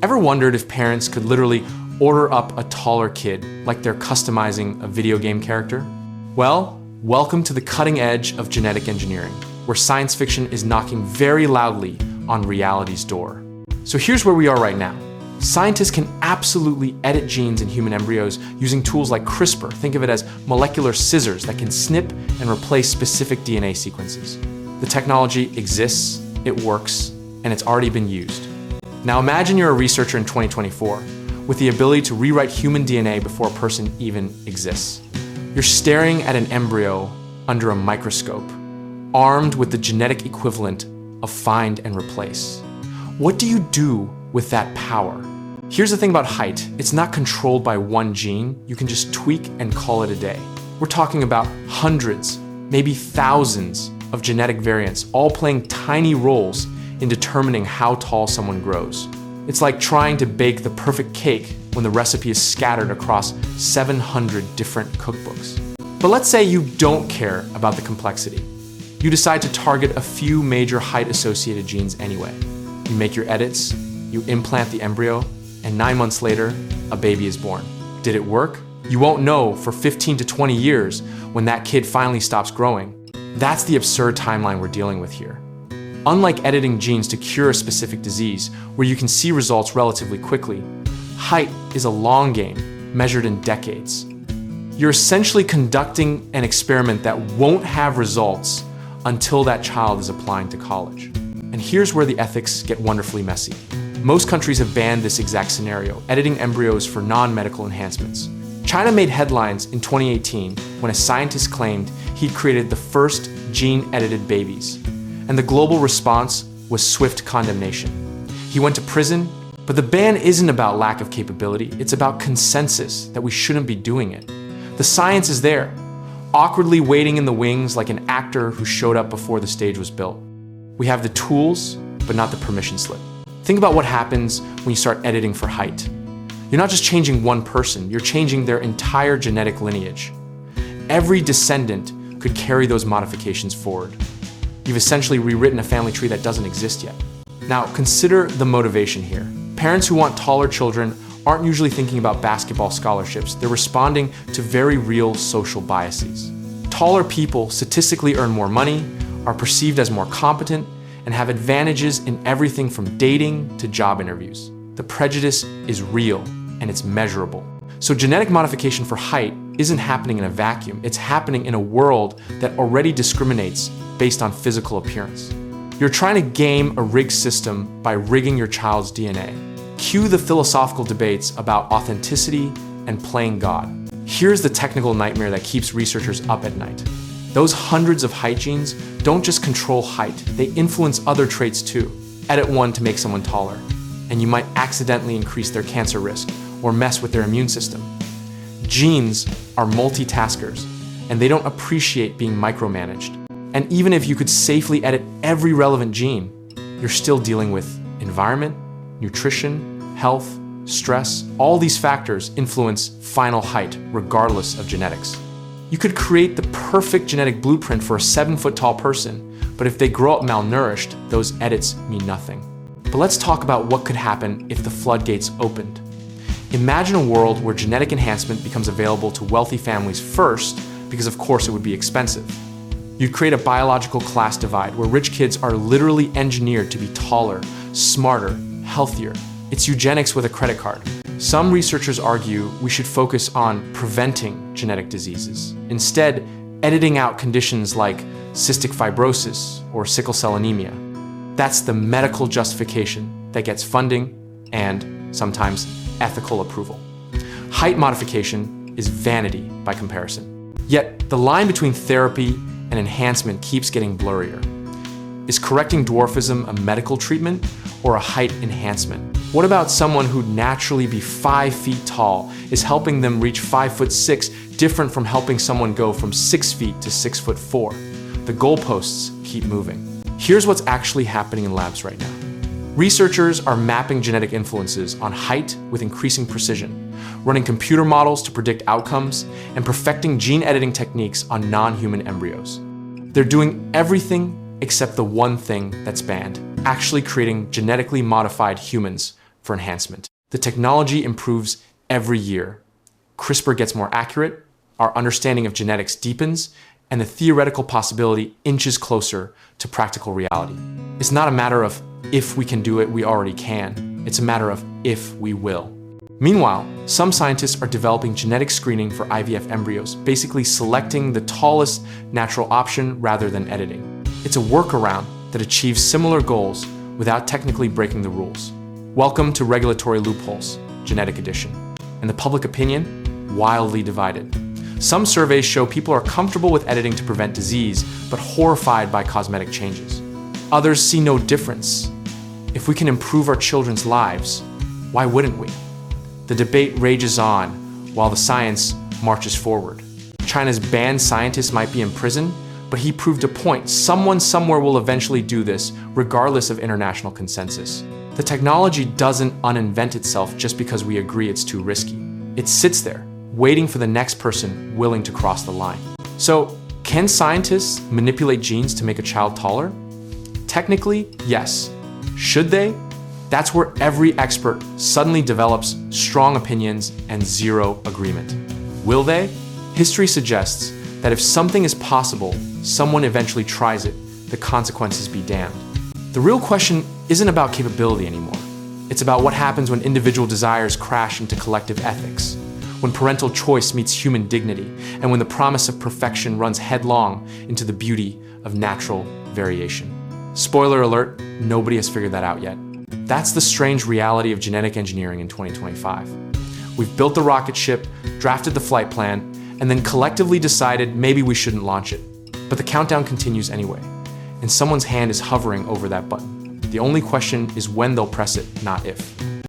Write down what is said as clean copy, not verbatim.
Ever wondered if parents could literally order up a taller kid like they're customizing a video game character? Well, welcome to the cutting edge of genetic engineering, where science fiction is knocking very loudly on reality's door. So here's where we are right now. Scientists can absolutely edit genes in human embryos using tools like CRISPR. Think of it as molecular scissors that can snip and replace specific DNA sequences. The technology exists, it works, and it's already been used. Now imagine you're a researcher in 2024 with the ability to rewrite human DNA before a person even exists. You're staring at an embryo under a microscope, armed with the genetic equivalent of find and replace. What do you do with that power? Here's the thing about height. It's not controlled by one gene. You can just tweak and call it a day. We're talking about hundreds, maybe thousands of genetic variants, all playing tiny roles in determining how tall someone grows. It's like trying to bake the perfect cake when the recipe is scattered across 700 different cookbooks. But let's say you don't care about the complexity. You decide to target a few major height-associated genes anyway. You make your edits, you implant the embryo, and 9 months later, a baby is born. Did it work? You won't know for 15 to 20 years when that kid finally stops growing. That's the absurd timeline we're dealing with here. Unlike editing genes to cure a specific disease, where you can see results relatively quickly, height is a long game, measured in decades. You're essentially conducting an experiment that won't have results until that child is applying to college. And here's where the ethics get wonderfully messy. Most countries have banned this exact scenario, editing embryos for non-medical enhancements. China made headlines in 2018 when a scientist claimed he'd created the first gene-edited babies. And the global response was swift condemnation. He went to prison, but the ban isn't about lack of capability, it's about consensus that we shouldn't be doing it. The science is there, awkwardly waiting in the wings like an actor who showed up before the stage was built. We have the tools, but not the permission slip. Think about what happens when you start editing for height. You're not just changing one person, you're changing their entire genetic lineage. Every descendant could carry those modifications forward. You've essentially rewritten a family tree that doesn't exist yet. Now, consider the motivation here. Parents who want taller children aren't usually thinking about basketball scholarships. They're responding to very real social biases. Taller people statistically earn more money, are perceived as more competent, and have advantages in everything from dating to job interviews. The prejudice is real, and it's measurable. So genetic modification for height isn't happening in a vacuum. It's happening in a world that already discriminates based on physical appearance. You're trying to game a rigged system by rigging your child's DNA. Cue the philosophical debates about authenticity and playing God. Here's the technical nightmare that keeps researchers up at night. Those hundreds of height genes don't just control height, they influence other traits too. Edit one to make someone taller, and you might accidentally increase their cancer risk or mess with their immune system. Genes are multitaskers, and they don't appreciate being micromanaged. And even if you could safely edit every relevant gene, you're still dealing with environment, nutrition, health, stress. All these factors influence final height, regardless of genetics. You could create the perfect genetic blueprint for a 7-foot tall person, but if they grow up malnourished, those edits mean nothing. But let's talk about what could happen if the floodgates opened. Imagine a world where genetic enhancement becomes available to wealthy families first, because of course it would be expensive. You'd create a biological class divide where rich kids are literally engineered to be taller, smarter, healthier. It's eugenics with a credit card. Some researchers argue we should focus on preventing genetic diseases, instead editing out conditions like cystic fibrosis or sickle cell anemia. That's the medical justification that gets funding and sometimes ethical approval. Height modification is vanity by comparison. Yet the line between therapy and enhancement keeps getting blurrier. Is correcting dwarfism a medical treatment or a height enhancement? What about someone who'd naturally be 5 feet tall? Is helping them reach 5'6" different from helping someone go from 6 feet to 6'4"? The goalposts keep moving. Here's what's actually happening in labs right now. Researchers are mapping genetic influences on height with increasing precision, running computer models to predict outcomes, and perfecting gene editing techniques on non-human embryos. They're doing everything except the one thing that's banned, actually creating genetically modified humans for enhancement. The technology improves every year. CRISPR gets more accurate, our understanding of genetics deepens, and the theoretical possibility inches closer to practical reality. It's not a matter of if we can do it, we already can. It's a matter of if we will. Meanwhile, some scientists are developing genetic screening for IVF embryos, basically selecting the tallest natural option rather than editing. It's a workaround that achieves similar goals without technically breaking the rules. Welcome to regulatory loopholes, genetic edition. And the public opinion, wildly divided. Some surveys show people are comfortable with editing to prevent disease, but horrified by cosmetic changes. Others see no difference. If we can improve our children's lives, why wouldn't we? The debate rages on while the science marches forward. China's banned scientist might be in prison, but he proved a point. Someone somewhere will eventually do this, regardless of international consensus. The technology doesn't uninvent itself just because we agree it's too risky. It sits there, waiting for the next person willing to cross the line. So, can scientists manipulate genes to make a child taller? Technically, yes. Should they? That's where every expert suddenly develops strong opinions and zero agreement. Will they? History suggests that if something is possible, someone eventually tries it, the consequences be damned. The real question isn't about capability anymore. It's about what happens when individual desires crash into collective ethics, when parental choice meets human dignity, and when the promise of perfection runs headlong into the beauty of natural variation. Spoiler alert, nobody has figured that out yet. That's the strange reality of genetic engineering in 2025. We've built the rocket ship, drafted the flight plan, and then collectively decided maybe we shouldn't launch it. But the countdown continues anyway, and someone's hand is hovering over that button. The only question is when they'll press it, not if.